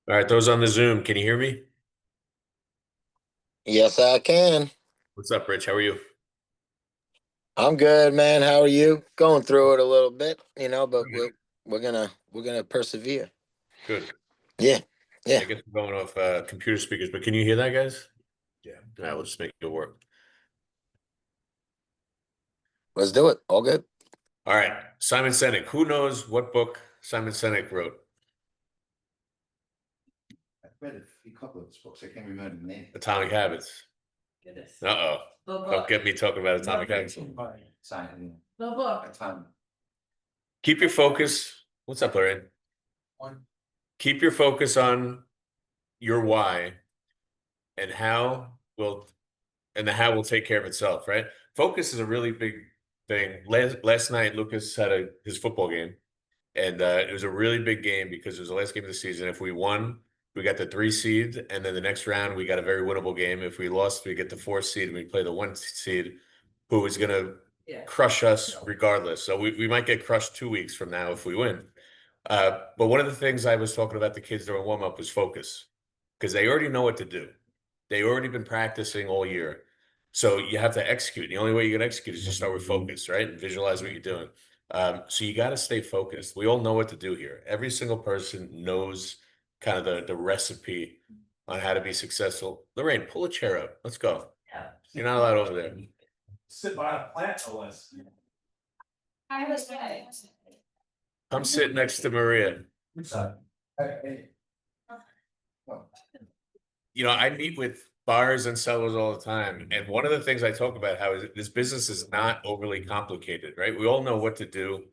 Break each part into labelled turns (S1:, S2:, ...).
S1: All right, those on the Zoom, can you hear me?
S2: Yes, I can.
S1: What's up, Rich? How are you?
S2: I'm good, man. How are you? Going through it a little bit, but we're gonna persevere.
S1: Good.
S2: Yeah, yeah.
S1: I guess we're going off computer speakers, but can you hear that, guys? Yeah. All right, we'll just make it work.
S2: Let's do it. All good.
S1: All right, Simon Sinek. Who knows what book Simon Sinek wrote?
S3: I've read a couple of his books. I can't remember the name.
S1: Atomic Habits.
S4: Goodness.
S1: Uh-oh.
S4: The
S1: Don't
S4: book.
S1: get me talking about Atomic Habits.
S3: Sign
S4: The book.
S3: a ton.
S1: Keep your focus. What's up, Larry?
S3: One.
S1: Keep your focus on your why and the how will take care of itself, right? Focus is a really big thing. Last night, Lucas had his football game. And it was a really big game because it was the last game of the season. If we won, we got the 3 seed, and then the next round we got a very winnable game. If we lost, we get the 4 seed, and we play the 1 seed, who is going to
S4: Yeah.
S1: crush us regardless. So we might get crushed 2 weeks from now if we win. But one of the things I was talking about the kids during warm up was focus, because they already know what to do. They already been practicing all year. So you have to execute. The only way you're gonna execute is just start with focus, right? And visualize what you're doing. So you got to stay focused. We all know what to do here. Every single person knows kind of the recipe on how to be successful. Lorraine, pull a chair up. Let's go.
S4: Yeah.
S1: You're not allowed over there.
S5: Sit by a plant unless.
S4: I was right.
S1: Come sit next to Maria. You know, I meet with buyers and sellers all the time, and one of the things I talk about how is this business is not overly complicated, right? We all know what to do.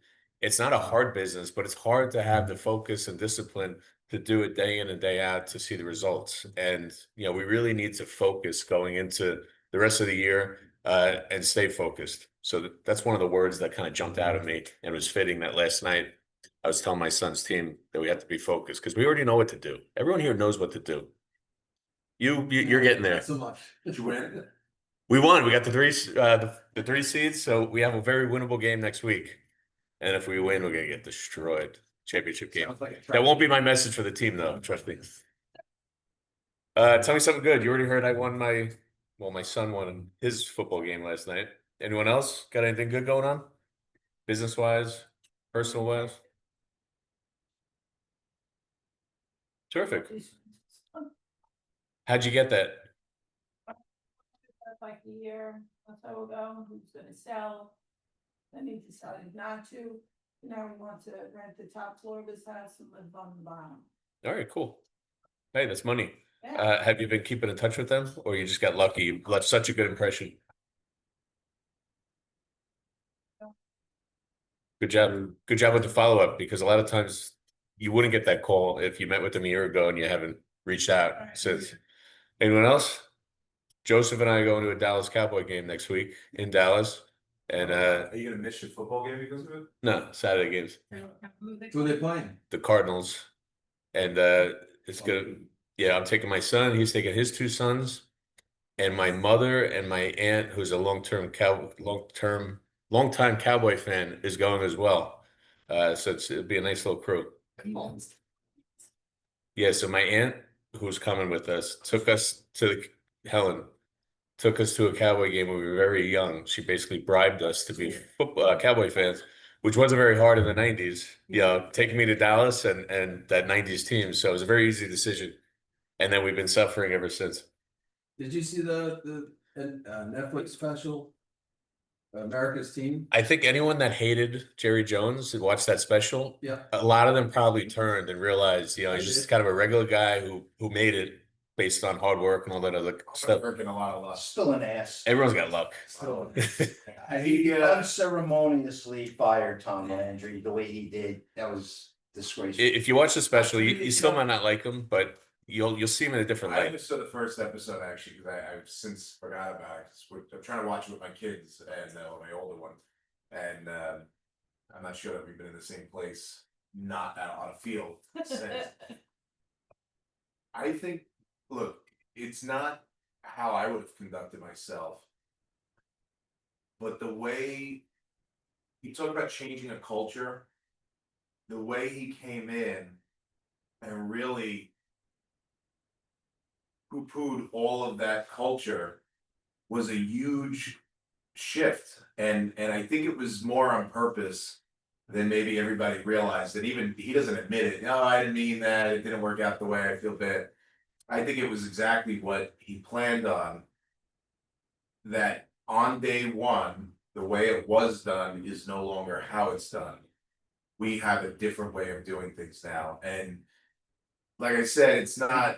S1: It's not a hard business, but it's hard to have the focus and discipline to do it day in and day out to see the results. And we really need to focus going into the rest of the year and stay focused. So that's one of the words that kind of jumped out at me and was fitting that last night. I was telling my son's team that we have to be focused because we already know what to do. Everyone here knows what to do. You're getting there.
S5: So much. Did you win?
S1: We won. We got the 3 seeds, so we have a very winnable game next week. And if we win, we're gonna get destroyed. Championship game. That won't be my message for the team, though. Trust me. Tell me something good. You already heard I won my son won his football game last night. Anyone else got anything good going on? Business wise, personal wise? Terrific. How'd you get that?
S4: Like a year or so ago, who's gonna sell, then he decided not to. Now he wants to rent the top floor of his house and live on the bottom.
S1: All right, cool. Hey, that's money.
S4: Yeah.
S1: Have you been keeping in touch with them, or you just got lucky? You left such a good impression. Good job. Good job with the follow-up, because a lot of times you wouldn't get that call if you met with them a year ago and you haven't reached out since. Anyone else? Joseph and I are going to a Dallas Cowboy game next week in Dallas. And
S5: Are you gonna miss your football game because of it?
S1: no, Saturday games.
S5: Who are they playing?
S1: The Cardinals. And it's gonna yeah, I'm taking my son, he's taking his 2 sons, and my mother and my aunt, who's a long-time Cowboy fan, is going as well. So it'll be a nice little crew. Yeah, so my aunt, who's coming with us, Helen, took us to a Cowboy game when we were very young. She basically bribed us to be football Cowboy fans, which wasn't very hard in the 90s. Taking me to Dallas and that 90s team. So it was a very easy decision. And then we've been suffering ever since.
S5: Did you see the Netflix special? America's Team?
S1: I think anyone that hated Jerry Jones and watched that special,
S5: Yeah.
S1: a lot of them probably turned and realized, he's just kind of a regular guy who made it based on hard work and all that other stuff.
S5: Working a lot of luck.
S3: Still an ass.
S1: Everyone's got luck.
S5: Still.
S3: He unceremoniously fired Tom Landry the way he did. That was disgraceful.
S1: If you watch the special, you still might not like him, but you'll see him in a different
S6: I
S1: light.
S6: only saw the first episode actually because I've since forgot about it. I'm trying to watch it with my kids and my older one, and I'm not sure that we've been in the same place, not out on a field since. I think, look, it's not how I would have conducted myself, but the way you talk about changing a culture, the way he came in and really poo-pooed all of that culture was a huge shift. And I think it was more on purpose than maybe everybody realized. And even he doesn't admit it. No, I didn't mean that. It didn't work out the way I feel bad. I think it was exactly what he planned on. That on day one, the way it was done is no longer how it's done. We have a different way of doing things now. And like I said,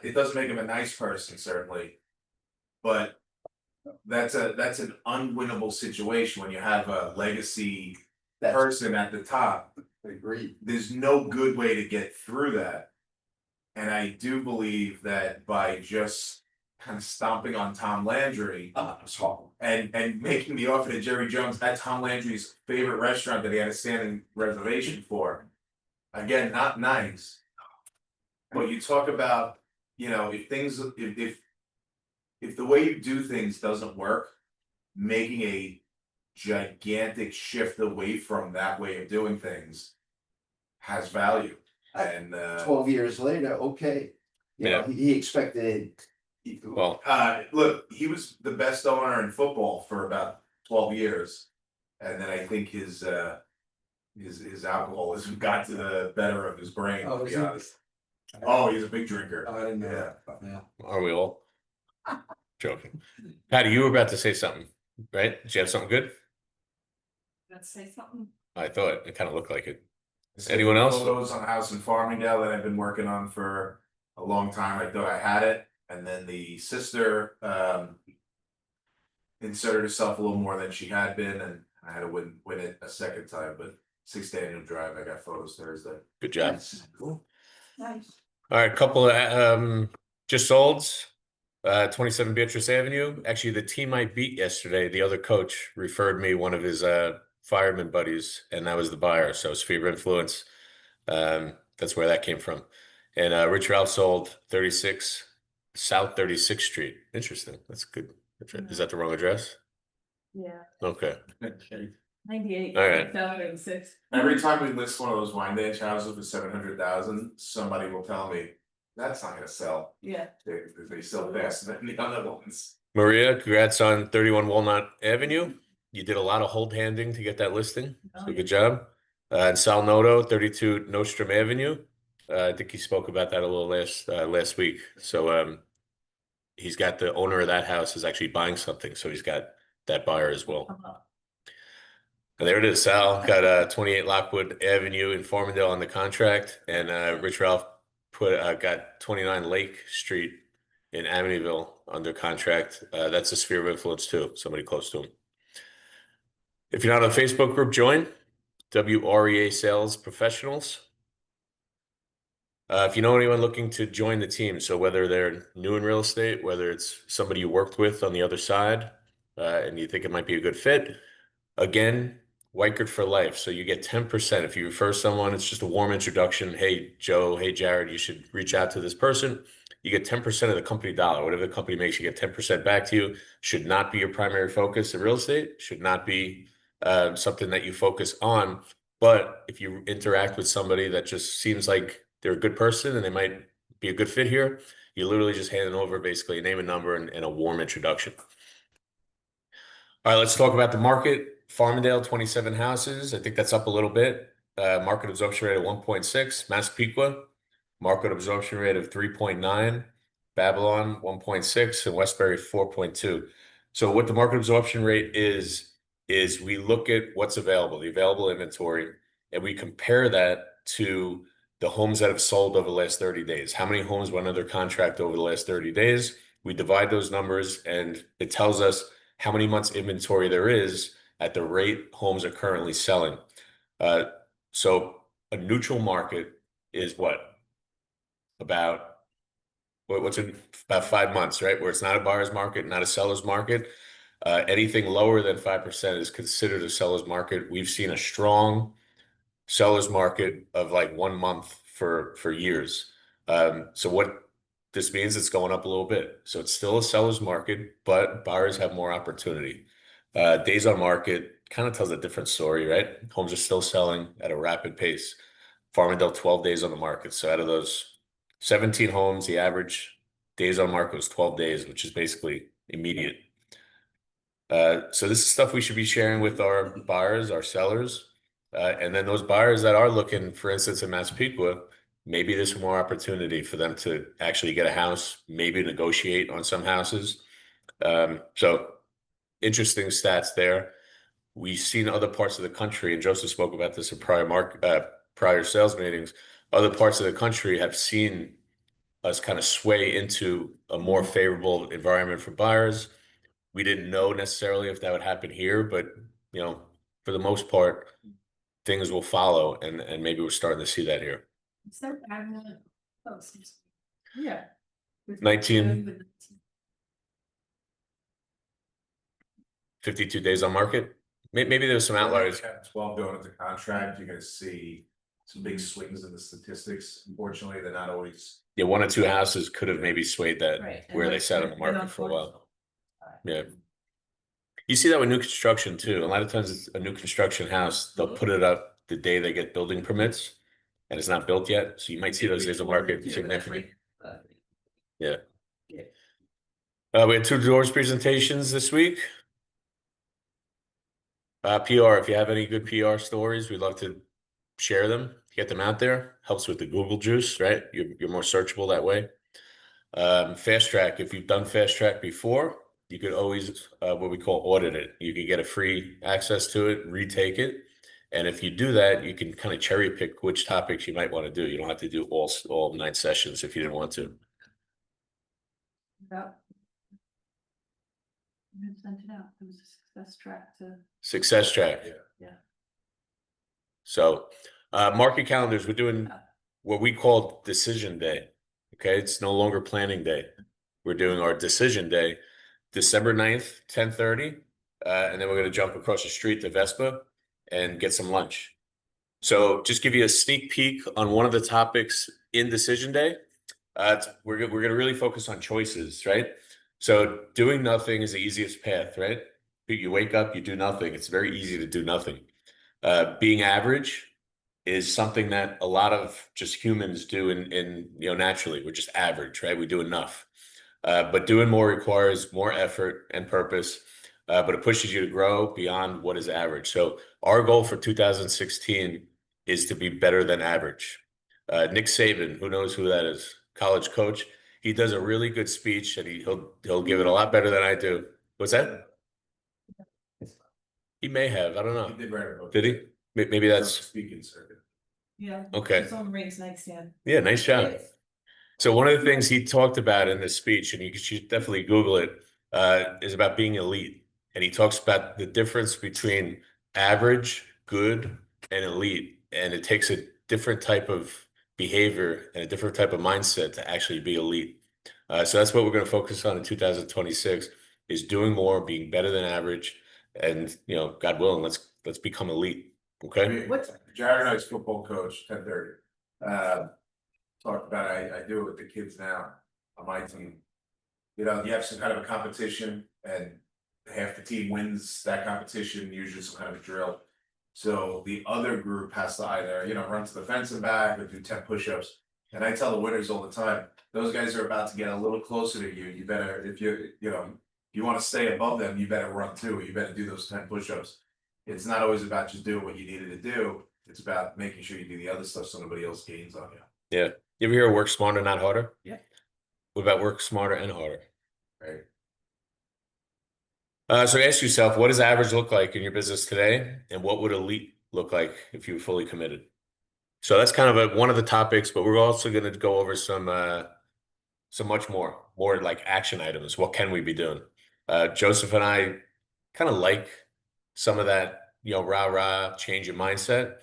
S6: it doesn't make him a nice person, certainly. But that's an unwinnable situation when you have a legacy
S3: That's
S6: person at the top.
S3: agreed.
S6: There's no good way to get through that. And I do believe that by just kind of stomping on Tom Landry
S3: It's horrible.
S6: and making the offer to Jerry Jones at Tom Landry's favorite restaurant that he had a standing reservation for. Again, not nice. But you talk about, if the way you do things doesn't work, making a gigantic shift away from that way of doing things has value. And
S3: 12 years later, okay. You know, he expected.
S1: Well,
S6: look, he was the best owner in football for about 12 years. And then I think his alcoholism got to the better of his brain,
S5: Oh,
S6: to
S5: is
S6: be
S5: he?
S6: honest. Oh, he's a big drinker.
S5: Oh, I didn't know
S6: Yeah.
S5: that. Yeah.
S1: are we all? Joking. Patty, you were about to say something, right? Did you have something good?
S4: Let's say something.
S1: I thought it kind of looked like it.
S6: I said
S1: Anyone
S6: the
S1: else?
S6: Photos on a house in Farmingdale that I've been working on for a long time. I thought I had it, and then the sister inserted herself a little more than she had been, and I had to win it a second time. But 6th Daniel Drive, I got photos Thursday.
S1: Good job.
S3: That's cool.
S4: Nice.
S1: All right, couple of just solds. 27 Beatrice Avenue. Actually, the team I beat yesterday, the other coach referred me one of his fireman buddies, and that was the buyer. So Sphere of Influence. That's where that came from. And Rich Ralph sold 36 South 36th Street. Interesting. That's good. Is that the wrong address?
S4: Yeah.
S1: Okay.
S4: 98.
S1: All right.
S4: 6.
S6: Every time we list one of those wine dance houses for 700,000, somebody will tell me that's not going to sell.
S4: Yeah.
S6: They sell faster than the other ones.
S1: Maria, congrats on 31 Walnut Avenue. You did a lot of hold handing to get that listing. So good job. And Sal Noto, 32 Nostrum Avenue. I think he spoke about that a little last week. So he's got the owner of that house is actually buying something, so he's got that buyer as well. And there it is. Sal got 28 Lockwood Avenue in Farmingdale on the contract, and Rich Ralph got 29 Lake Street in Amityville under contract. That's a sphere of influence too. Somebody close to him. If you're not on the Facebook group, join WREA Sales Professionals. If you know anyone looking to join the team, so whether they're new in real estate, whether it's somebody you worked with on the other side, and you think it might be a good fit, again, Weichert for life. So you get 10%. If you refer someone, it's just a warm introduction. Hey, Joe, hey, Jared, you should reach out to this person. You get 10% of the company dollar. Whatever the company makes, you get 10% back to you. Should not be your primary focus in real estate. Should not be something that you focus on. But if you interact with somebody that just seems like they're a good person and they might be a good fit here, you literally just hand it over basically a name and number and a warm introduction. All right, let's talk about the market. Farmingdale, 27 houses. I think that's up a little bit. Market absorption rate of 1.6. Massapequa, market absorption rate of 3.9. Babylon, 1.6. And Westbury, 4.2. So what the market absorption rate is we look at what's available, the available inventory, and we compare that to the homes that have sold over the last 30 days. How many homes went under contract over the last 30 days? We divide those numbers, and it tells us how many months inventory there is at the rate homes are currently selling. So a neutral market is what? About 5 months, right? Where it's not a buyer's market, not a seller's market. Anything lower than 5% is considered a seller's market. We've seen a strong seller's market of like 1 month for years. So what this means, it's going up a little bit. So it's still a seller's market, but buyers have more opportunity. Days on market kind of tells a different story, right? Homes are still selling at a rapid pace. Farmingdale, 12 days on the market. So out of those 17 homes, the average Days on market was 12 days, which is basically immediate. So this is stuff we should be sharing with our buyers, our sellers. And then those buyers that are looking, for instance, in Massapequa, maybe there's more opportunity for them to actually get a house, maybe negotiate on some houses. So interesting stats there. We've seen other parts of the country, and Joseph spoke about this in prior sales meetings. Other parts of the country have seen us kind of sway into a more favorable environment for buyers. We didn't know necessarily if that would happen here, but for the most part, things will follow, and maybe we're starting to see that here.
S4: Is that Agna? Oh, yeah.
S1: 19 52 days on market. Maybe there's some outliers.
S6: 12 going into contract, you're gonna see some big swings in the statistics. Unfortunately, they're not always.
S1: Yeah, one or two houses could have maybe swayed that
S4: Right, and
S1: where they
S4: that's
S1: sat on the
S4: right,
S1: market for a while.
S4: Alright.
S1: Yeah. You see that with new construction too. A lot of times it's a new construction house, they'll put it up the day they get building permits and it's not built yet. So you might see those days on market significant. Yeah. We had 2 doors presentations this week. PR, if you have any good PR stories, we'd love to share them, get them out there. Helps with the Google juice, right? You're more searchable that way. Fast track, if you've done fast track before, you could always what we call audit it. You can get a free access to it, retake it. And if you do that, you can kind of cherry pick which topics you might want to do. You don't have to do all 9 sessions if you didn't want to.
S4: Yeah. I sent it out. It was a success track to.
S1: Success track.
S4: Yeah.
S1: So market calendars, we're doing what we call decision day. Okay, it's no longer planning day. We're doing our decision day, December 9th, 10:30. And then we're going to jump across the street to Vespa and get some lunch. So just give you a sneak peek on one of the topics in decision day. We're going to really focus on choices, right? So doing nothing is the easiest path, right? You wake up, you do nothing. It's very easy to do nothing. Being average is something that a lot of just humans do in naturally. We're just average, right? We do enough. But doing more requires more effort and purpose, but it pushes you to grow beyond what is average. So our goal for 2016 is to be better than average. Nick Saban, who knows who that is, college coach, he does a really good speech and he'll give it a lot better than I do. What's that? He may have, I don't know.
S6: He did write a book.
S1: Did he? Maybe that's
S6: Speaking circuit.
S4: Yeah.
S1: okay.
S4: It's on Ray's nightstand.
S1: Yeah, nice job. So one of the things he talked about in this speech, and you should definitely Google it, is about being elite. And he talks about the difference between average, good, and elite. And it takes a different type of behavior and a different type of mindset to actually be elite. So that's what we're going to focus on in 2026 is doing more, being better than average, and God willing, let's become elite. Okay.
S6: Jared and I's football coach, 10:30. Talked about I do it with the kids now on my team. You have some kind of a competition and half the team wins that competition, usually some kind of a drill. So the other group has to either, run to the fence and back or do 10 push-ups. And I tell the winners all the time, those guys are about to get a little closer to you. You better, if you want to stay above them, you better run too. You better do those 10 push-ups. It's not always about just doing what you needed to do. It's about making sure you do the other stuff so nobody else gains on you.
S1: Yeah. You ever hear work smarter, not harder?
S5: Yeah.
S1: What about work smarter and harder?
S6: Right.
S1: So ask yourself, what does average look like in your business today? And what would elite look like if you were fully committed? So that's kind of one of the topics, but we're also going to go over some much more like action items. What can we be doing? Joseph and I kind of like some of that, rah, change your mindset,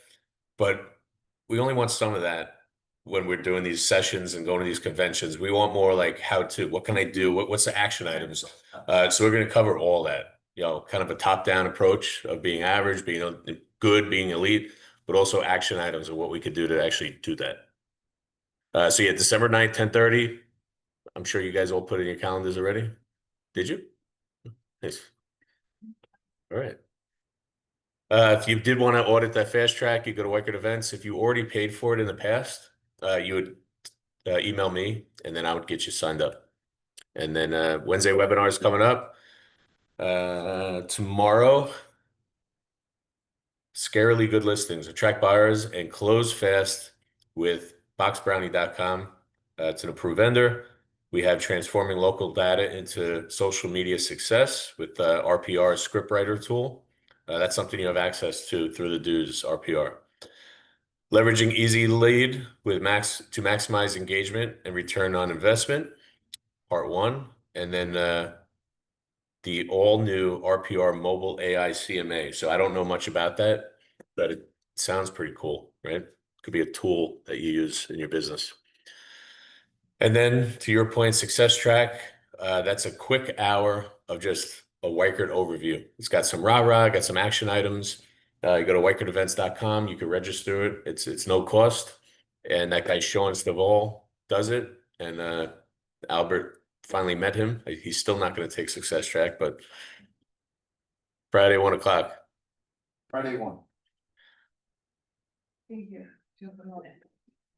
S1: but we only want some of that when we're doing these sessions and going to these conventions. We want more like how to, what can I do? What's the action items? So we're going to cover all that, kind of a top-down approach of being average, being good, being elite, but also action items of what we could do to actually do that. So yeah, December 9th, 10:30. I'm sure you guys all put in your calendars already. Did you? Nice. All right. If you did want to audit that fast track, you go to Weichert Events. If you already paid for it in the past, you would email me and then I would get you signed up. And then Wednesday webinar is coming up. Tomorrow, scarily good listings, attract buyers and close fast with boxbrownie.com. It's an approved vendor. We have transforming local data into social media success with the RPR scriptwriter tool. That's something you have access to through the dues RPR. Leveraging easy lead with to maximize engagement and return on investment, part 1. And then the all new RPR mobile AI CMA. So I don't know much about that, but it sounds pretty cool, right? Could be a tool that you use in your business. And then to your point, Success Track, that's a quick hour of just a Weichert overview. It's got some rah-rah, got some action items. You go to weichertevents.com, you can register it. It's no cost. And that guy, Sean Stovall, does it. And Albert finally met him. He's still not going to take Success Track, but Friday, 1 o'clock.
S3: Friday 1.
S4: Thank you.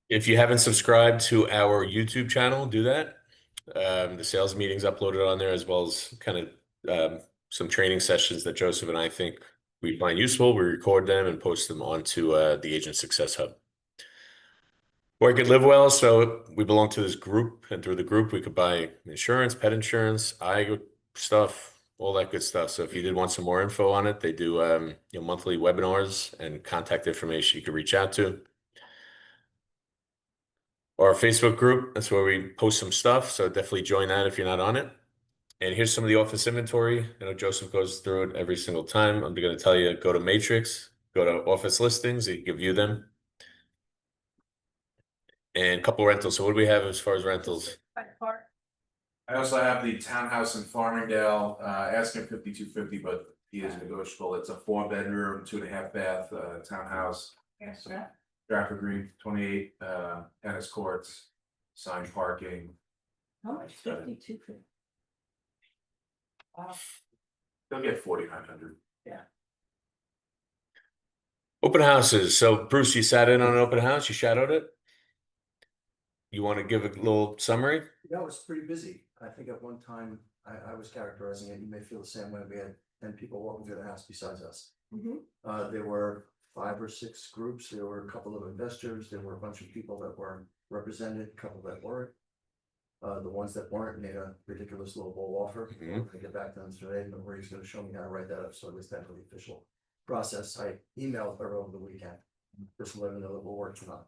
S1: If you haven't subscribed to our YouTube channel, do that. The sales meetings uploaded on there, as well as kind of some training sessions that Joseph and I think we find useful. We record them and post them onto the Agent Success Hub. Work it, live well. So we belong to this group, and through the group, we could buy insurance, pet insurance, eye stuff, all that good stuff. So if you did want some more info on it, they do monthly webinars and contact information you could reach out to. Our Facebook group, that's where we post some stuff. So definitely join that if you're not on it. And here's some of the office inventory. I know Joseph goes through it every single time. I'm going to tell you, go to Matrix, go to office listings, you can view them. And a couple rentals. So what do we have as far as rentals?
S6: I also have the townhouse in Farmingdale, asking 5250, but he is negotiable. It's a 4-bedroom, 2.5 bath, townhouse. Stratford Green, 28, tennis courts, signed parking.
S4: How much? 52. Wow.
S6: They'll get 4,900.
S1: Open houses. So Bruce, you sat in on an open house, you shadowed it. You want to give a little summary?
S7: Yeah, it was pretty busy. I think at one time, I was characterizing it, you may feel the same way, we had 10 people walking through the house besides us. There were 5 or 6 groups, there were a couple of investors, there were a bunch of people that were represented, a couple that weren't. The ones that weren't made a ridiculous low ball offer. I'm gonna get back to them today, but Marie's gonna show me how to write that up, so at least that's the official process. I emailed her over the weekend, just to let her know that we're working on it.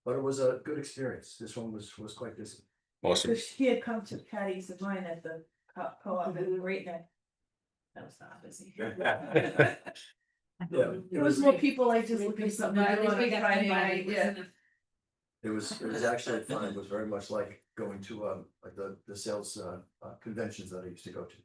S7: But it was a good experience. This one was quite busy.
S1: Awesome.
S4: Because he had come to Patty's of mine at the co-op and great night. That was not busy.
S7: Yeah,
S4: There was more people like just looking for something to do on a Friday night, yeah.
S7: it was actually fun. It was very much like going to like the sales conventions that I used to go to.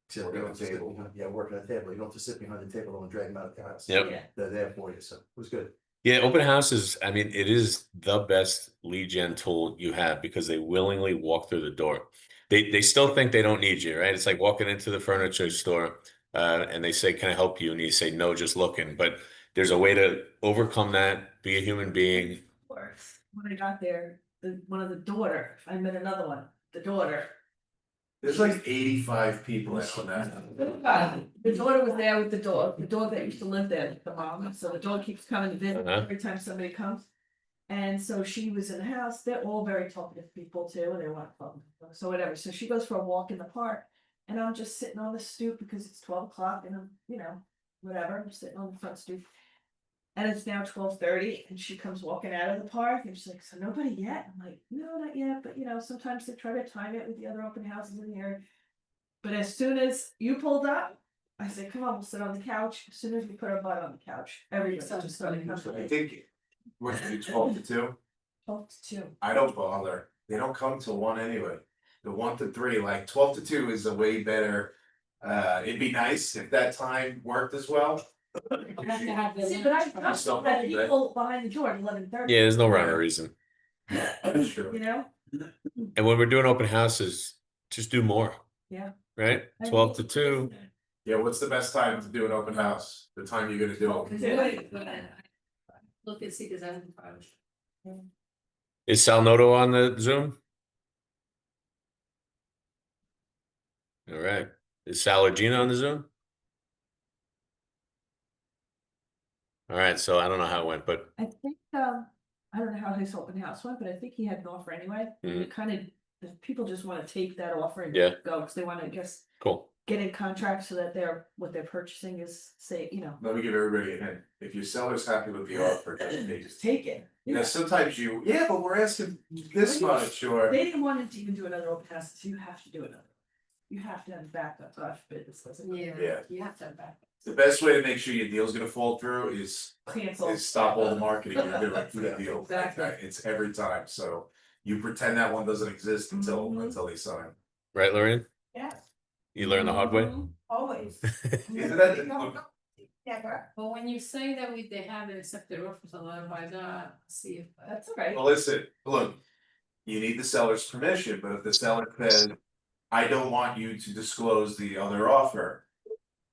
S7: Except you don't have to sit behind- Yeah, working at a table. You don't have to sit behind the table and drag them out of the house.
S1: Yep.
S4: Yeah.
S7: They're there for you, so it was good.
S1: Yeah, open houses, I mean, it is the best lead gen tool you have because they willingly walk through the door. They still think they don't need you, right? It's like walking into the furniture store and they say, "Can I help you?" And you say, "No, just looking." But there's a way to overcome that, be a human being.
S4: Of course, when I got there, one of the daughter, I met another one, the daughter.
S6: There's like 85 people that on that.
S4: The daughter was there with the dog that used to live there, the mom, so the dog keeps coming to visit every time somebody comes. And so she was in the house, they're all very talkative people too, and they want fun, so whatever, so she goes for a walk in the park. And I'm just sitting on the stoop because it's 12 o'clock and I'm, whatever, I'm sitting on the front stoop. And it's now 12:30 and she comes walking out of the park and she's like, "So nobody yet?" I'm like, "No, not yet, but sometimes they try to time it with the other open houses in here." But as soon as you pulled up, I said, "Come on, we'll sit on the couch." As soon as we put our butt on the couch, everybody just started
S6: I
S4: coming.
S6: think, what, 12 to 2?
S4: 12 to 2.
S6: I don't bother. They don't come till 1 anyway. The 1 to 3, like 12 to 2 is a way better. It'd be nice if that time worked as well.
S4: See, but I had people behind the door at 11:30.
S1: Yeah, there's no rhyme or reason.
S6: That's true.
S1: And when we're doing open houses, just do more.
S4: Yeah.
S1: Right? 12 to 2.
S6: Yeah, what's the best time to do an open house? The time you're gonna do it?
S8: Look and see, cause I haven't.
S1: Is Sal Noto on the Zoom? All right. Is Salargina on the Zoom? All right, so I don't know how it went, but
S4: I think, I don't know how his open house went, but I think he had an offer anyway.
S1: Mhm.
S4: It kind of, if people just want to take that offer and
S1: Yeah.
S4: go, because they want to, I guess,
S1: cool.
S4: get in contract so that what they're purchasing is, say,
S6: Let me give everybody a hint. If your seller's happy with the offer, they
S4: just take it.
S6: You know, sometimes yeah, but we're asking this much, or.
S4: They didn't want to even do another open house, so you have to do another. You have to have a backup, God forbid this doesn't.
S6: Yeah.
S4: You have to have backup.
S6: The best way to make sure your deal's gonna fall through is
S4: Cancel.
S6: stop all the marketing you're doing for the deal.
S4: Exactly.
S6: It's every time, so you pretend that one doesn't exist until they sign.
S1: Right, Lorraine?
S4: Yes.
S1: You learn the hard way?
S4: Always.
S6: Isn't that?
S4: Never.
S8: But when you say that they haven't accepted offers, a lot by that, see if.
S4: That's all right.
S6: Well, listen, look, you need the seller's permission, but if the seller says, I don't want you to disclose the other offer,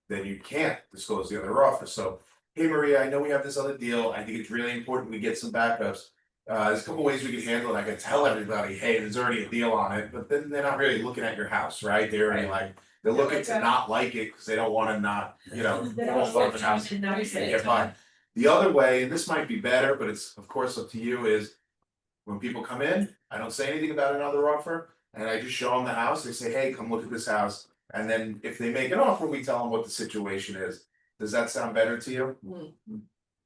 S6: then you can't disclose the other offer. So, hey Maria, I know we have this other deal. I think it's really important we get some backups. There's a couple ways we can handle it. I can tell everybody, hey, there's already a deal on it, but then they're not really looking at your house, right? They're already like, they're looking to not like it because they don't want to not,
S4: They
S6: they
S4: don't
S6: won't love the house.
S4: want to say
S6: Yeah,
S4: it.
S6: fine. The other way, and this might be better, but it's of course up to you, is when people come in, I don't say anything about another offer, and I just show them the house. They say, hey, come look at this house. And then if they make an offer, we tell them what the situation is. Does that sound better to you?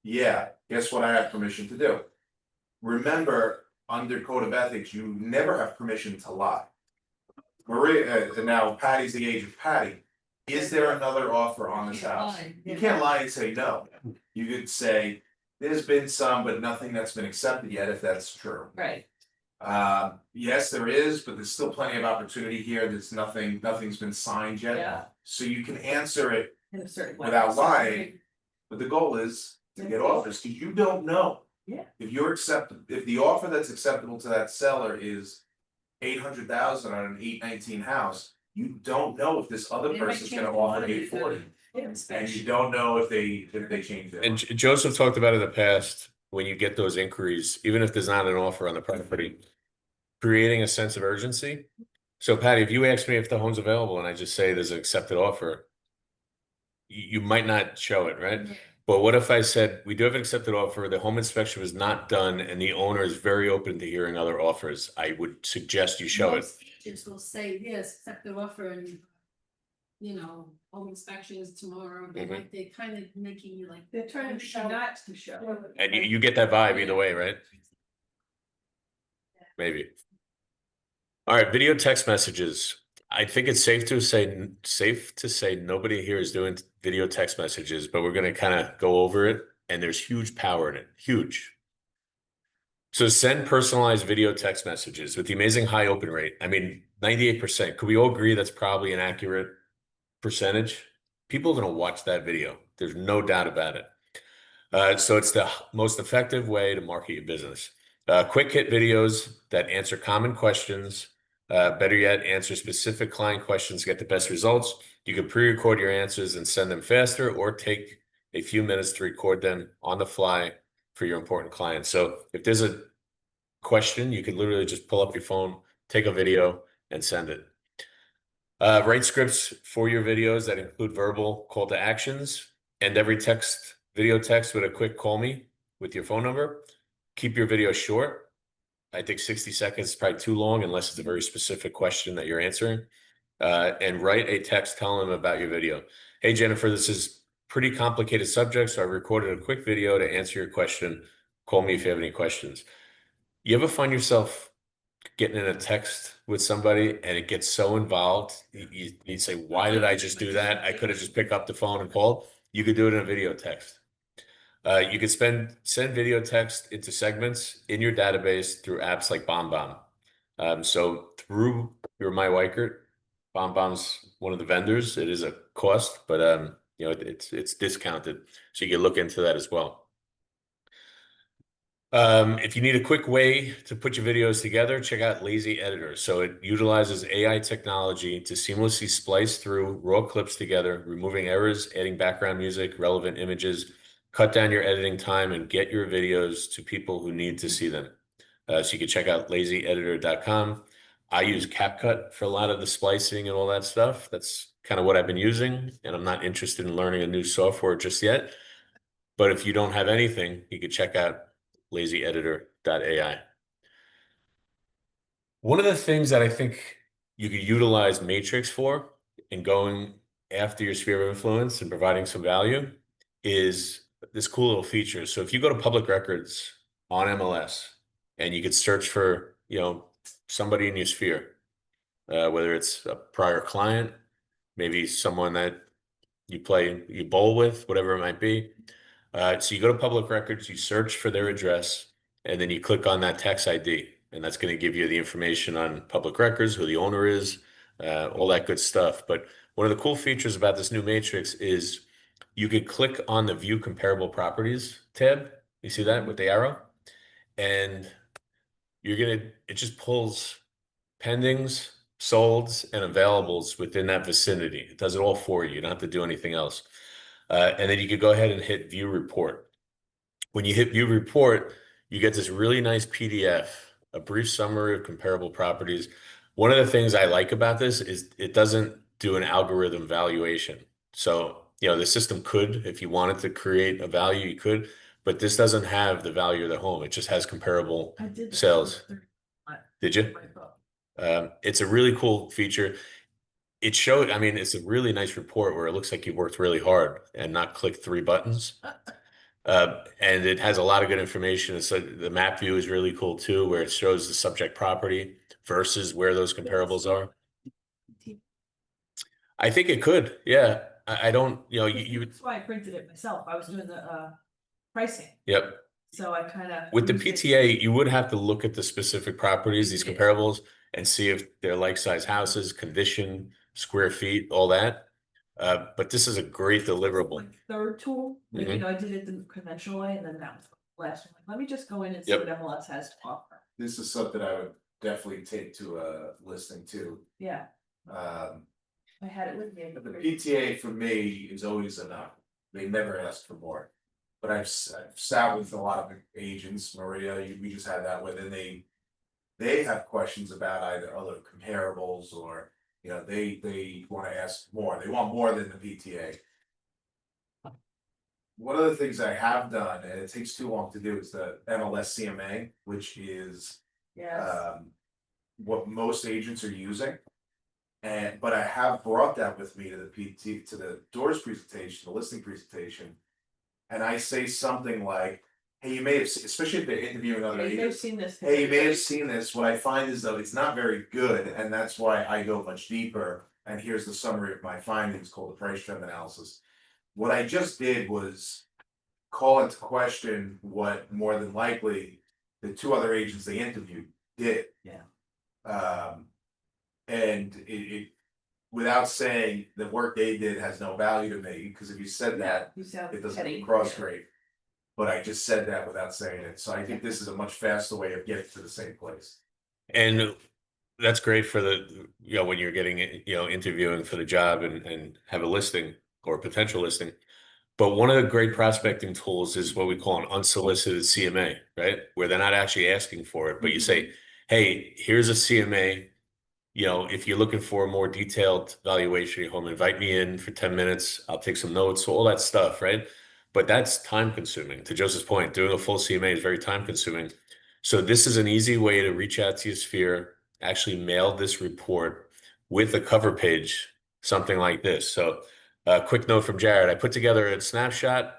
S6: Yeah, guess what I have permission to do? Remember, under code of ethics, you never have permission to lie. Maria, and now Patty's the age of Patty. Is there another offer on this house? You can't lie and say no. You could say, there's been some, but nothing that's been accepted yet, if that's true.
S4: Right.
S6: Yes, there is, but there's still plenty of opportunity here. Nothing's been signed yet.
S4: Yeah.
S6: So you can answer it
S4: In a certain way.
S6: without lying, but the goal is to get offers, because you don't know.
S4: Yeah.
S6: If the offer that's acceptable to that seller is 800,000 on an 819 house, you don't know if this other
S8: They might
S6: person's
S8: change
S6: gonna
S8: the
S6: offer
S8: money,
S6: 840.
S4: Yeah.
S6: And you don't know if they change their
S1: And
S6: mind.
S1: Joseph talked about in the past, when you get those inquiries, even if there's not an offer on the property, creating a sense of urgency. So Patty, if you ask me if the home's available and I just say there's an accepted offer, you might not show it, right? But what if I said, we do have an accepted offer, the home inspection was not done, and the owner is very open to hearing other offers? I would suggest you show it.
S8: Most agents will say, yes, accept the offer and, home inspection is tomorrow,
S1: Mhm.
S8: they kind of making you like.
S4: They're trying to show not to show.
S1: And you get that vibe either way, right? Maybe. All right, video text messages. I think it's safe to say nobody here is doing video text messages, but we're going to kind of go over it, and there's huge power in it. Huge. So send personalized video text messages with the amazing high open rate. I mean, 98%. Could we all agree that's probably an accurate percentage? People are going to watch that video. There's no doubt about it. So it's the most effective way to market your business. Quick hit videos that answer common questions. Better yet, answer specific client questions, get the best results. You can pre-record your answers and send them faster, or take a few minutes to record them on the fly for your important clients. So if there's a question, you can literally just pull up your phone, take a video, and send it. Write scripts for your videos that include verbal call to actions, and every video text with a quick call me with your phone number. Keep your video short. I think 60 seconds is probably too long unless it's a very specific question that you're answering. And write a text telling them about your video. Hey, Jennifer, this is pretty complicated subject, so I recorded a quick video to answer your question. Call me if you have any questions. You ever find yourself getting in a text with somebody and it gets so involved, you say, why did I just do that? I could have just picked up the phone and called. You could do it in a video text. You could send video text into segments in your database through apps like BombBomb. So through your MyWikert, BombBomb's one of the vendors. It is a cost, but it's discounted, so you can look into that as well. If you need a quick way to put your videos together, check out Lazy Editor. So it utilizes AI technology to seamlessly splice through raw clips together, removing errors, adding background music, relevant images, cut down your editing time, and get your videos to people who need to see them. So you can check out lazyeditor.com. I use CapCut for a lot of the splicing and all that stuff. That's kind of what I've been using, and I'm not interested in learning a new software just yet. But if you don't have anything, you could check out lazyeditor.ai. One of the things that I think you could utilize Matrix for in going after your sphere of influence and providing some value is this cool little feature. So if you go to public records on MLS and you could search for, somebody in your sphere, whether it's a prior client, maybe someone that you bowl with, whatever it might be. So you go to public records, you search for their address, and then you click on that tax ID, and that's going to give you the information on public records, who the owner is, all that good stuff. But one of the cool features about this new matrix is you could click on the View Comparable Properties tab. You see that with the arrow? And it just pulls pendings, solds, and availables within that vicinity. It does it all for you. You don't have to do anything else. And then you could go ahead and hit View Report. When you hit View Report, you get this really nice PDF, a brief summary of comparable properties. One of the things I like about this is it doesn't do an algorithm valuation. So, the system could, if you wanted to create a value, you could, but this doesn't have the value of the home. It just has comparable
S4: I did that
S1: sales.
S4: for 30
S1: Did you?
S4: my book.
S1: It's a really cool feature. It's a really nice report where it looks like you worked really hard and not clicked 3 buttons. And it has a lot of good information. So the map view is really cool too, where it shows the subject property versus where those comparables are. I think it could, yeah. I don't,
S4: That's why I printed it myself. I was doing the pricing,
S1: yep.
S4: so I kind of.
S1: With the PTA, you would have to look at the specific properties, these comparables, and see if they're like size houses, condition, square feet, all that. But this is a great deliverable.
S4: Like third tool, like,
S1: Mhm.
S4: I did it the conventional way, and then that was the last one. Let me just go in and see
S1: Yep.
S4: what MLS has to offer.
S6: This is something I would definitely take to a listing too.
S4: Yeah,
S6: Um,
S4: I had it with me.
S6: but the PTA for me is always enough. They never ask for more. But I've sat with a lot of agents, Maria, we just had that with, and they have questions about either other comparables or, they want to ask more. They want more than the PTA. One of the things I have done, and it takes too long to do, is the MLS CMA, which is
S4: Yes,
S6: what most agents are using. But I have brought that with me to to the doors presentation, the listing presentation. And I say something like, hey, you may have, especially if they're interviewing other
S4: yeah, you may have
S6: agents.
S4: seen this.
S6: Hey, you may have seen this. What I find is though, it's not very good, and that's why I go much deeper. And here's the summary of my findings called the price trend analysis. What I just did was call into question what more than likely the 2 other agents they interviewed did.
S4: Yeah.
S6: And it without saying the work they did has no value to me, because if you said that,
S4: You sound
S6: it doesn't
S4: petty.
S6: come across great. But I just said that without saying it, so I think this is a much faster way of getting to the same place.
S1: And that's great for when you're getting, interviewing for the job and have a listing or a potential listing. But one of the great prospecting tools is what we call an unsolicited CMA, right? Where they're not actually asking for it, but you say, hey, here's a CMA. If you're looking for a more detailed valuation of your home, invite me in for 10 minutes. I'll take some notes, all that stuff, right? But that's time consuming. To Joseph's point, doing a full CMA is very time consuming. So this is an easy way to reach out to your sphere, actually mail this report with a cover page, something like this. So a quick note from Jared, I put together a snapshot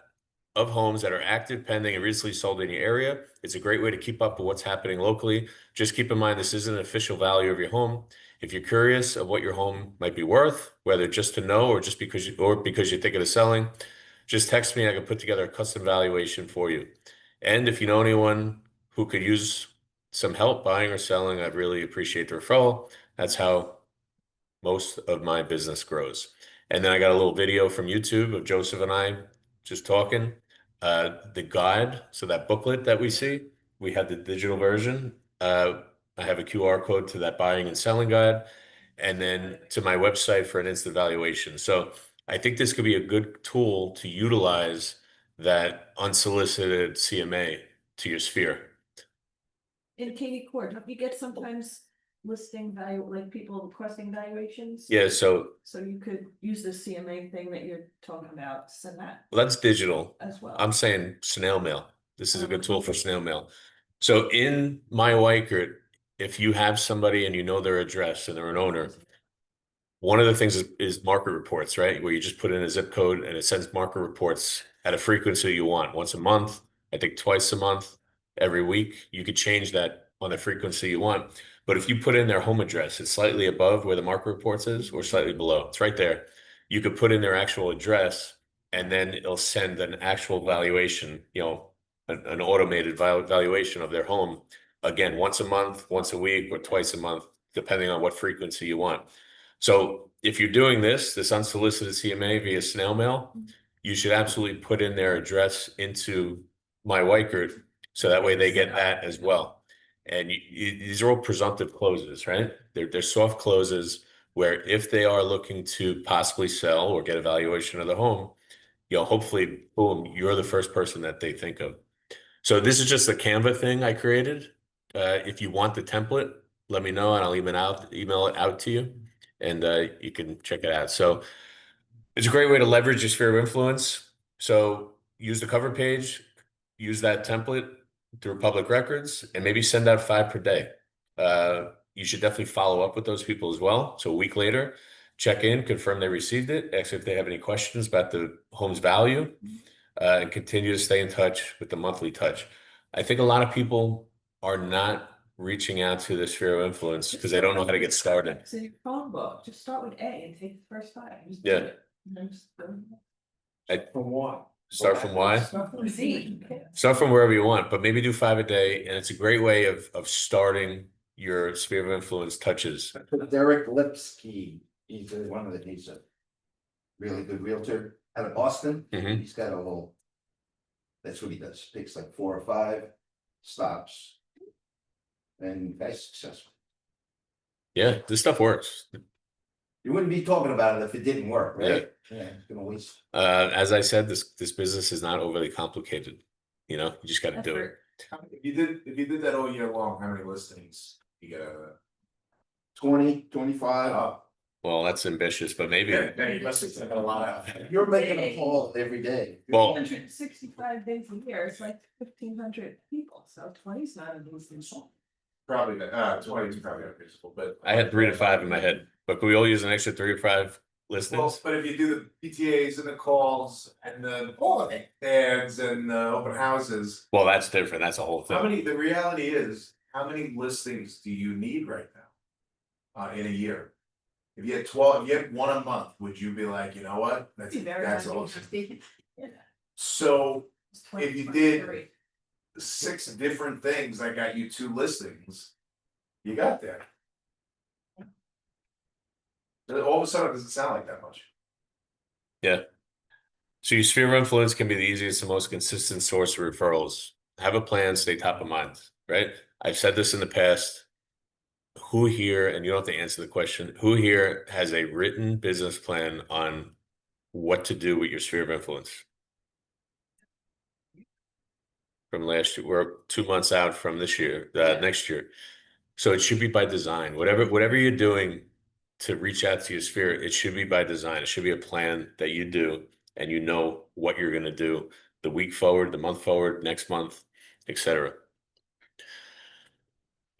S1: of homes that are active, pending, and recently sold in your area. It's a great way to keep up with what's happening locally. Just keep in mind, this isn't an official value of your home. If you're curious of what your home might be worth, whether just to know or just because you're thinking of selling, just text me. I can put together a custom valuation for you. And if you know anyone who could use some help buying or selling, I'd really appreciate the referral. That's how most of my business grows. And then I got a little video from YouTube of Joseph and I just talking. The guide, so that booklet that we see, we have the digital version. I have a QR code to that buying and selling guide, and then to my website for an instant valuation. So I think this could be a good tool to utilize that unsolicited CMA to your sphere.
S4: In Katie Court, don't you get sometimes, listing value, like people requesting valuations?
S1: Yeah, so
S4: So you could use the CMA thing that you're talking about, send that
S1: that's digital.
S4: as well.
S1: I'm saying snail mail. This is a good tool for snail mail. So in my Wykert, if you have somebody and you know their address and they're an owner, one of the things is market reports, right? Where you just put in a zip code and it sends market reports at a frequency you want. Once a month, I think twice a month, every week. You could change that on the frequency you want. But if you put in their home address, it's slightly above where the market reports is or slightly below. It's right there. You could put in their actual address and then it'll send an actual valuation, an automated valuation of their home. Again, once a month, once a week, or twice a month, depending on what frequency you want. So if you're doing this unsolicited CMA via snail mail, you should absolutely put in their address into my Wykert so that way they get that as well. And these are all presumptive closes, right? They're soft closes where if they are looking to possibly sell or get a valuation of the home, hopefully, boom, you're the first person that they think of. So this is just a Canva thing I created. If you want the template, let me know and I'll email it out to you and you can check it out. So it's a great way to leverage your sphere of influence. So use the cover page, use that template through public records, and maybe send out 5 per day. You should definitely follow up with those people as well. So a week later, check in, confirm they received it, ask if they have any questions about the home's value, and continue to stay in touch with the monthly touch. I think a lot of people are not reaching out to the sphere of influence because they don't know how to get started.
S4: So your phone book, just start with A and take the first 5. Just do
S1: Yeah.
S4: it. And then just go.
S5: From what?
S1: Start from Y.
S4: Start from Z.
S1: Start from wherever you want, but maybe do 5 a day, and it's a great way of starting your sphere of influence touches.
S3: Derek Lipsky, he's a really good realtor out of Boston.
S1: Mhm.
S3: He's got a whole. That's what he does, picks like 4 or 5, stops. And guy's successful.
S1: Yeah, this stuff works.
S3: You wouldn't be talking about it if it didn't work, right? Yeah, it's gonna waste.
S1: As I said, this business is not overly complicated. You just got to do it.
S6: If you did that all year long, how many listings you get out of that?
S3: 20, 25.
S6: Oh,
S1: Well, that's ambitious, but maybe.
S6: yeah, you must have taken a lot out.
S3: You're making a call every day.
S1: Well,
S4: 365 days a year, it's like 1,500 people, so 20 is not a decent song.
S6: Probably, 20 is probably unreasonable, but.
S1: I had 3 to 5 in my head, but could we all use an extra 3 to 5
S6: Well,
S1: listings?
S6: but if you do the PTAs and the calls and the
S4: All of it.
S6: ads and the open houses.
S1: Well, that's different. That's a whole thing.
S6: The reality is, how many listings do you need right now? In a year? If you had 12, if you had 1 a month, would you be like, you know what? That's awesome.
S4: Yeah.
S6: So
S4: It's
S6: If you
S4: 2023.
S6: 6 different things that got you 2 listings, you got there. All of a sudden, it doesn't sound like that much.
S1: Yeah. So your sphere of influence can be the easiest and most consistent source of referrals. Have a plan, stay top of mind, right? I've said this in the past. Who here, and you don't have to answer the question, who here has a written business plan on what to do with your sphere of influence? From last year, we're 2 months out from this year, next year. So it should be by design. Whatever you're doing to reach out to your sphere, it should be by design. It should be a plan that you do, and you know what you're going to do the week forward, the month forward, next month, etc.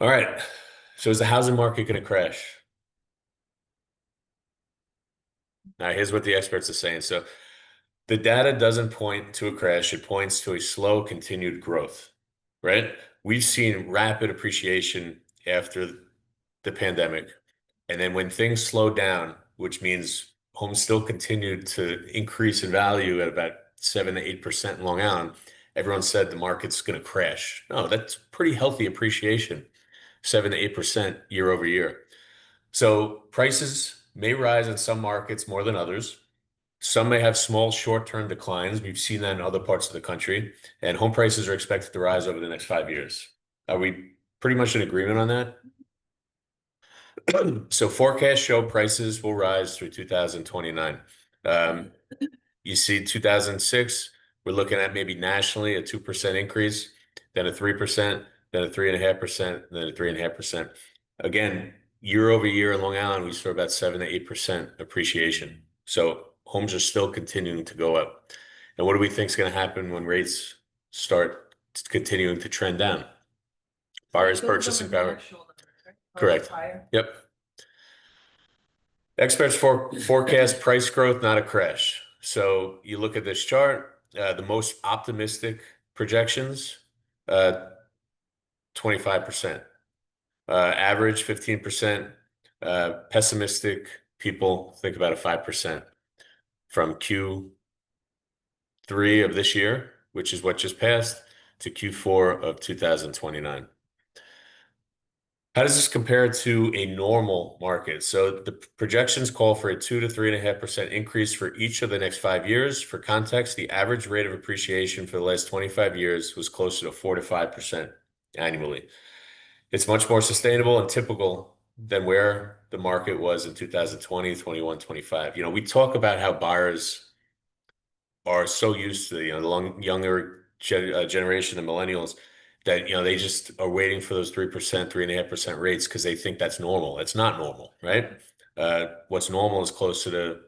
S1: All right. So is the housing market going to crash? Now, here's what the experts are saying. So the data doesn't point to a crash. It points to a slow, continued growth, right? We've seen rapid appreciation after the pandemic. And then when things slowed down, which means homes still continued to increase in value at about 7 to 8% in Long Island, everyone said the market's going to crash. No, that's pretty healthy appreciation, 7 to 8% year over year. So prices may rise in some markets more than others. Some may have small short-term declines. We've seen that in other parts of the country, and home prices are expected to rise over the next 5 years. Are we pretty much in agreement on that? So forecasts show prices will rise through 2029. You see 2006, we're looking at maybe nationally a 2% increase, then a 3%, then a 3.5%, then a 3.5%. Again, year over year in Long Island, we saw about 7 to 8% appreciation. So homes are still continuing to go up. And what do we think is going to happen when rates start continuing to trend down? Buyers
S4: Those are
S1: purchasing
S4: the
S1: power.
S4: actual numbers, right? Oh,
S1: Correct.
S4: higher.
S1: Yep. Experts forecast price growth, not a crash. So you look at this chart, the most optimistic projections, 25%. Average 15%. Pessimistic people think about a 5% from Q3 of this year, which is what just passed, to Q4 of 2029. How does this compare to a normal market? So the projections call for a 2 to 3.5% increase for each of the next 5 years. For context, the average rate of appreciation for the last 25 years was closer to 4 to 5% annually. It's much more sustainable and typical than where the market was in 2020, 21, 25. We talk about how buyers are so used to, the younger generation, the millennials, that, they just are waiting for those 3%, 3.5% rates because they think that's normal. It's not normal, right? What's normal is closer to,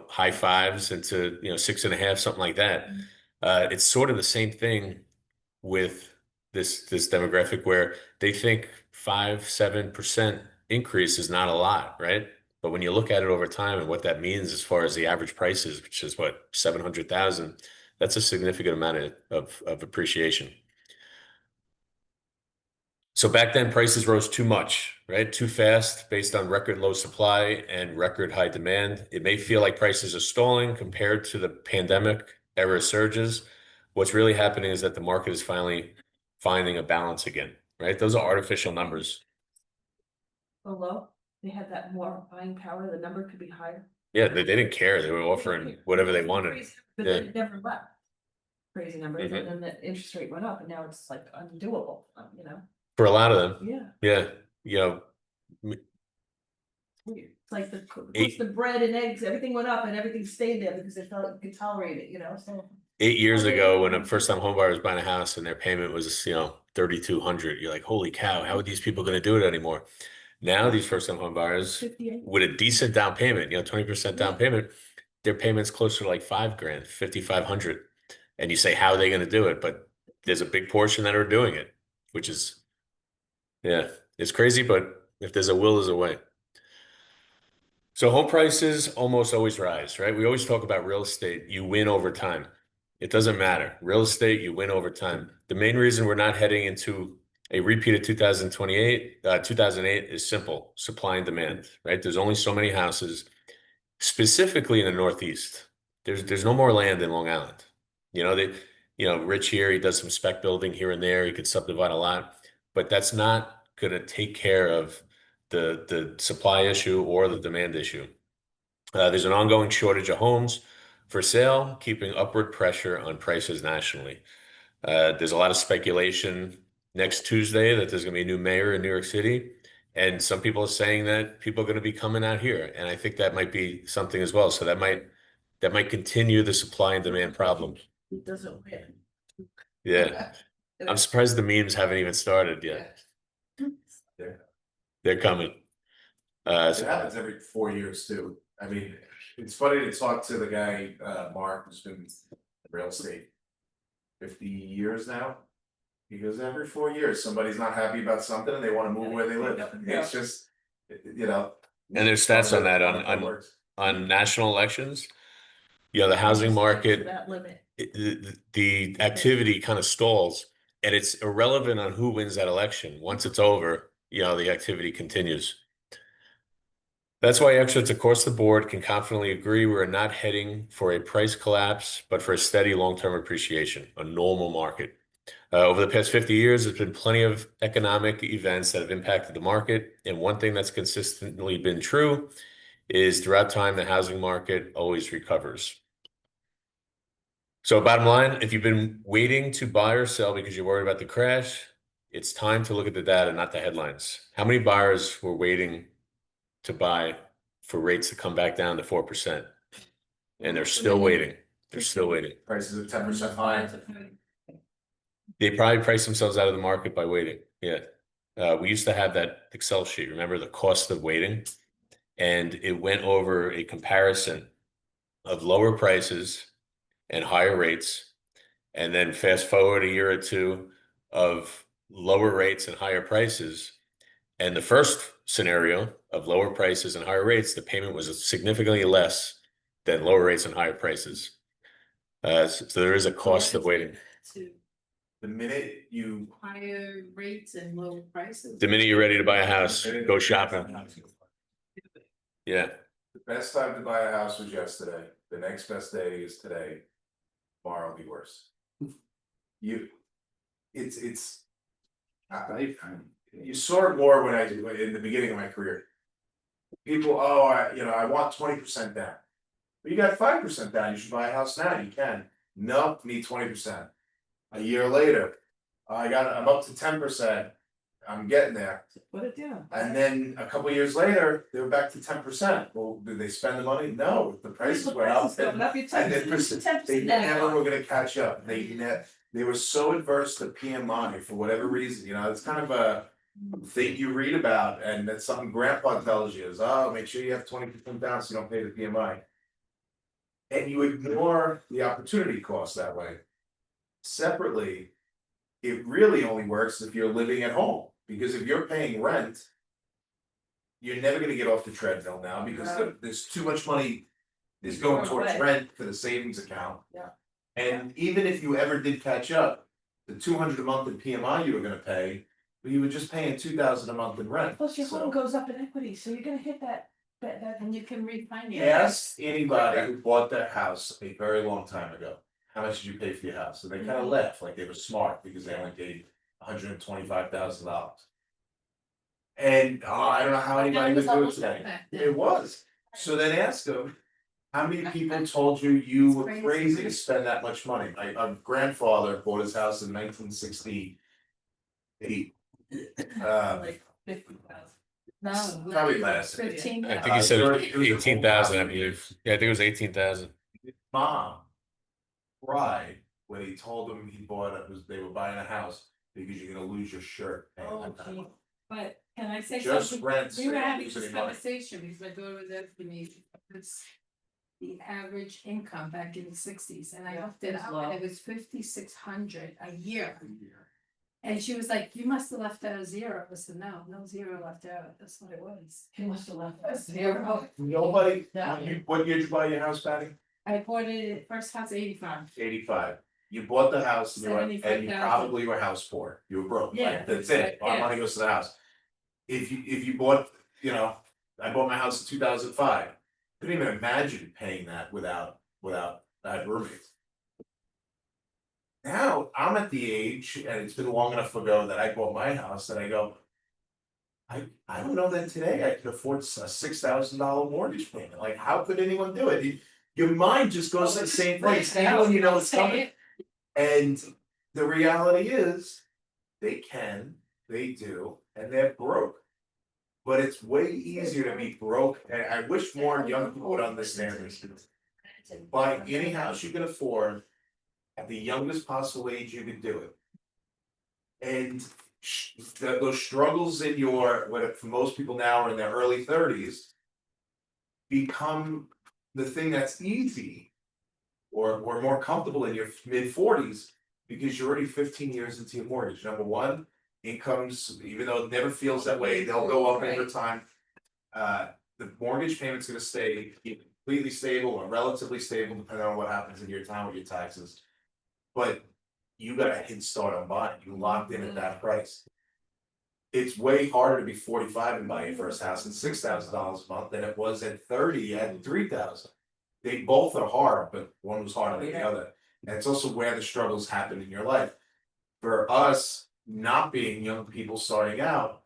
S1: high fives into, 6.5, something like that. It's sort of the same thing with this demographic where they think 5-7% increase is not a lot, right? But when you look at it over time and what that means as far as the average prices, which is what, 700,000, that's a significant amount of appreciation. So back then prices rose too much, right? Too fast based on record low supply and record high demand. It may feel like prices are stalling compared to the pandemic era surges. What's really happening is that the market is finally finding a balance again, right? Those are artificial numbers.
S4: Below, they had that more buying power, the number could be higher.
S1: Yeah, they didn't care. They were offering whatever they wanted.
S4: But
S1: Yeah.
S4: then it never left. Crazy numbers,
S1: Mhm.
S4: and then the interest rate went up, and now it's like undoable,
S1: For a lot of them.
S4: yeah.
S1: Yeah. You know,
S4: It's like the,
S1: Eight-
S4: the bread and eggs, everything went up and everything stayed there because they felt you could tolerate it, so.
S1: 8 years ago, when a first-time homebuyer was buying a house and their payment was, 3,200, you're like, holy cow, how are these people going to do it anymore? Now, these first-time homebuyers
S4: 58.
S1: with a decent down payment, 20% down payment, their payment's closer to like $5,000, 5,500. And you say, how are they going to do it? But there's a big portion that are doing it, which is, yeah, it's crazy, but if there's a will, there's a way. So home prices almost always rise, right? We always talk about real estate. You win over time. It doesn't matter. Real estate, you win over time. The main reason we're not heading into a repeat of 2008 is simple: supply and demand, right? There's only so many houses, specifically in the Northeast. There's no more land in Long Island. Rich here, he does some spec building here and there. He could subdivide a lot, but that's not going to take care of the supply issue or the demand issue. There's an ongoing shortage of homes for sale, keeping upward pressure on prices nationally. There's a lot of speculation next Tuesday that there's going to be a new mayor in New York City. And some people are saying that people are going to be coming out here. And I think that might be something as well. So that might continue the supply and demand problem.
S4: It doesn't win.
S1: Yeah. I'm surprised the memes haven't even started yet. They're coming.
S6: It happens every 4 years too. I mean, it's funny to talk to the guy, Mark, who's been in real estate 50 years now. He goes, every 4 years, somebody's not happy about something and they want to move where they live. It's just,
S1: And there's stats on that on national elections. The housing market,
S4: That limit.
S1: the activity kind of stalls, and it's irrelevant on who wins that election. Once it's over, the activity continues. That's why experts across the board can confidently agree we're not heading for a price collapse, but for a steady long-term appreciation, a normal market. Over the past 50 years, there's been plenty of economic events that have impacted the market. And one thing that's consistently been true is throughout time, the housing market always recovers. So bottom line, if you've been waiting to buy or sell because you're worried about the crash, it's time to look at the data, not the headlines. How many buyers were waiting to buy for rates to come back down to 4%? And they're still waiting. They're still waiting.
S6: prices are 10% higher.
S1: They probably price themselves out of the market by waiting. Yeah. we used to have that Excel sheet, remember the cost of waiting? And it went over a comparison of lower prices and higher rates. And then fast forward a year or two of lower rates and higher prices. And the first scenario of lower prices and higher rates, the payment was significantly less than lower rates and higher prices. So there is a cost of waiting.
S8: To
S6: The minute you.
S8: higher rates and low prices.
S1: The minute you're ready to buy a house, go shopping. Yeah.
S6: The best time to buy a house was yesterday, the next best day is today, tomorrow will be worse. It's. You saw it more when in the beginning of my career. People, I want 20% down. But you got 5% down, you should buy a house now, you can. No, need 20%. A year later, I'm up to 10%, I'm getting there.
S4: Put it down.
S6: And then a couple years later, they were back to 10%. Well, did they spend the money? No, the prices went up.
S4: Going up, you're
S6: And then
S4: 10%.
S6: they never were gonna catch up. They were so adverse to PMI for whatever reason, it's kind of a thing you read about, and that's something grandpa tells you is, make sure you have 20% down so you don't pay the PMI. And you ignore the opportunity cost that way. Separately, it really only works if you're living at home, because if you're paying rent, you're never gonna get off the treadmill now, because there's too much money is going towards rent for the savings account.
S4: Yeah.
S6: And even if you ever did catch up, the 200 a month in PMI you were gonna pay, but you were just paying 2,000 a month in rent.
S4: Plus your
S6: So
S4: home goes up in equity, so you're gonna hit that,
S8: And you can refinance.
S6: ask anybody who bought that house a very long time ago, how much did you pay for your house? And they kind of laugh like they were smart because they only paid $125,000. And I don't know how anybody would do it today. It was. So then ask them, how many people told you you were crazy to spend that much money? My grandfather bought his house in 1968.
S4: like 50,000.
S8: No.
S6: Probably less.
S8: 15.
S1: I think he said 18,000, I believe. Yeah, I think it was 18,000.
S6: Mom cried when he told them they were buying a house because you're gonna lose your shirt.
S8: Oh, gee. But can I say
S6: Just
S8: something?
S6: rent.
S8: We were having
S6: losing
S8: this
S6: money.
S8: conversation because my daughter was asking me, what's the average income back in the 60s, and I
S4: Yeah,
S8: looked it
S4: it's
S8: up,
S4: low.
S8: and it was 5,600 a year. And she was like, you must have left out a zero. I said, no zero left out, that's what it was.
S4: He must have left us zero.
S6: Nobody,
S4: Yeah.
S6: what year did you buy your house, Patty?
S8: I bought it, first house 85.
S6: 85. You bought the house and you
S8: $75,000.
S6: probably were house poor. You were broke.
S8: Yeah,
S6: Like, that's it. Our
S8: yeah.
S6: money goes to the house. If you bought, I bought my house in 2005. Couldn't even imagine paying that without I had roommates. Now I'm at the age, and it's been long enough ago that I bought my house, and I go, I don't know that today I could afford a $6,000 mortgage payment. Like, how could anyone do it? Your mind just goes to the same place, even when you know it's coming. And the reality is, they do, and they're broke. But it's way easier to be broke, and I wish more young people would understand this. Buy any house you can afford at the youngest possible age you can do it. And those struggles in what for most people now are in their early 30s, become the thing that's easy or more comfortable in your mid 40s, because you're already 15 years into your mortgage. Number one, incomes, even though it never feels that way, they'll go up over time. The mortgage payment's gonna stay completely stable or relatively stable, depending on what happens in your town with your taxes. But you got a head start on buying, you locked in at that price. It's way harder to be 45 and buy your first house and $6,000 a month than it was at 30 and 3,000. They both are hard, but one was harder than the other. And it's also where the struggles happen in your life. For us, not being young people starting out,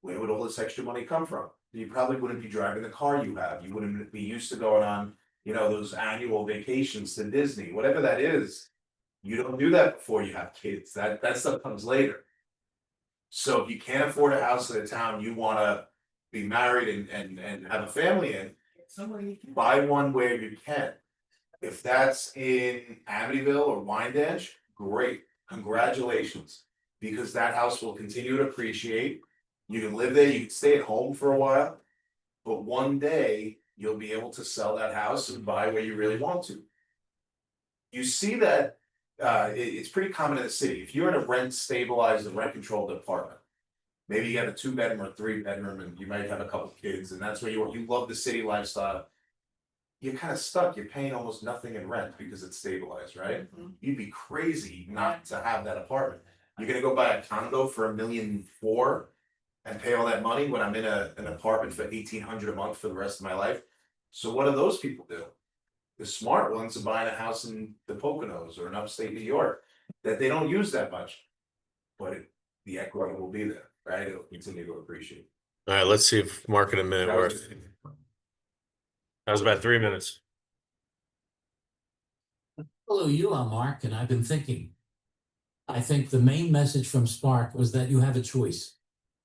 S6: where would all this extra money come from? You probably wouldn't be driving the car you have. You wouldn't be used to going on, those annual vacations to Disney, whatever that is. You don't do that before you have kids. That stuff comes later. So if you can't afford a house in a town you wanna be married and have a family in, buy one where you can. If that's in Amityville or Wyandanch, great, congratulations. because that house will continue to appreciate. You can live there, you can stay at home for a while, but one day you'll be able to sell that house and buy where you really want to. You see that, it's pretty common in the city. If you're in a rent stabilized and rent controlled apartment, maybe you have a 2-bedroom or 3-bedroom and you might have a couple kids and that's where you love the city lifestyle. You're kind of stuck. You're paying almost nothing in rent because it's stabilized, right? You'd be crazy not to have that apartment. You're gonna go buy a condo for $1.4 million and pay all that money when I'm in an apartment for $1,800 a month for the rest of my life. So what do those people do? The smart ones are buying a house in the Poconos or in upstate New York that they don't use that much, but the equity will be there, right? It'll continue to appreciate.
S1: All right, let's see if market a minute
S6: That was-
S1: worth. That was about 3 minutes.
S9: Hello, you are Mark, and I've been thinking. I think the main message from Spark was that you have a choice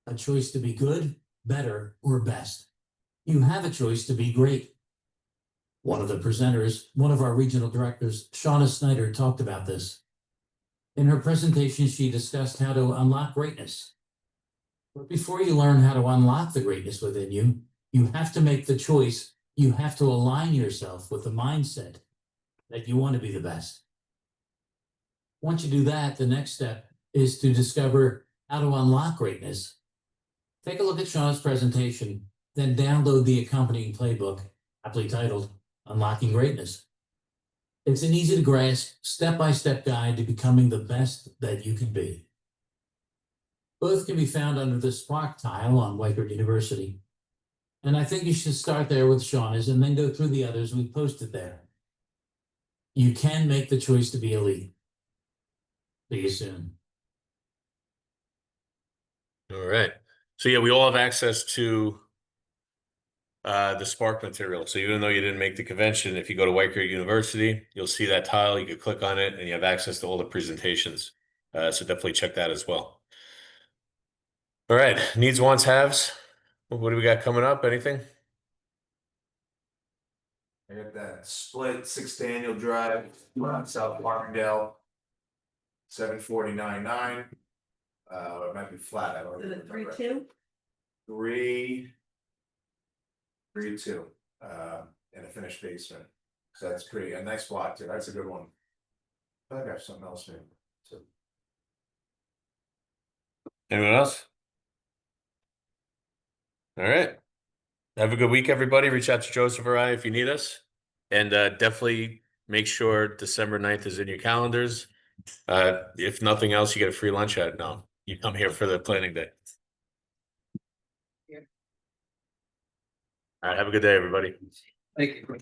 S9: to be good, better, or best. You have a choice to be great. One of the presenters, one of our regional directors, Shauna Snyder, talked about this. In her presentation, she discussed how to unlock greatness. But before you learn how to unlock the greatness within you, you have to make the choice. You have to align yourself with the mindset that you want to be the best. Once you do that, the next step is to discover how to unlock greatness. Take a look at Shauna's presentation, then download the accompanying playbook, aptly titled Unlocking Greatness. It's an easy to grasp, step-by-step guide to becoming the best that you can be. Both can be found under the Spark tile on Whitehurst University. And I think you should start there with Shauna's and then go through the others we posted there. You can make the choice to be elite. See you soon.
S1: All right. So yeah, we all have access to the Spark material. So even though you didn't make the convention, if you go to Whitehurst University, you'll see that tile. You can click on it and you have access to all the presentations. So definitely check that as well. All right. Needs, wants, haves. What do we got coming up? Anything?
S6: I got that split 6th annual drive, South Martindale. 749.9. It might be flat. I don't
S4: Is
S6: even
S4: it
S6: remember.
S4: 3-2?
S6: 3-2. In a finished basement. So that's a nice block too. That's a good one. I think I have something else maybe. So
S1: Anyone else? All right. Have a good week, everybody. Reach out to Joseph or I if you need us. And definitely make sure December 9th is in your calendars. If nothing else, you get a free lunch at no. You come here for the planning day. All right, have a good day, everybody.
S5: Thank you.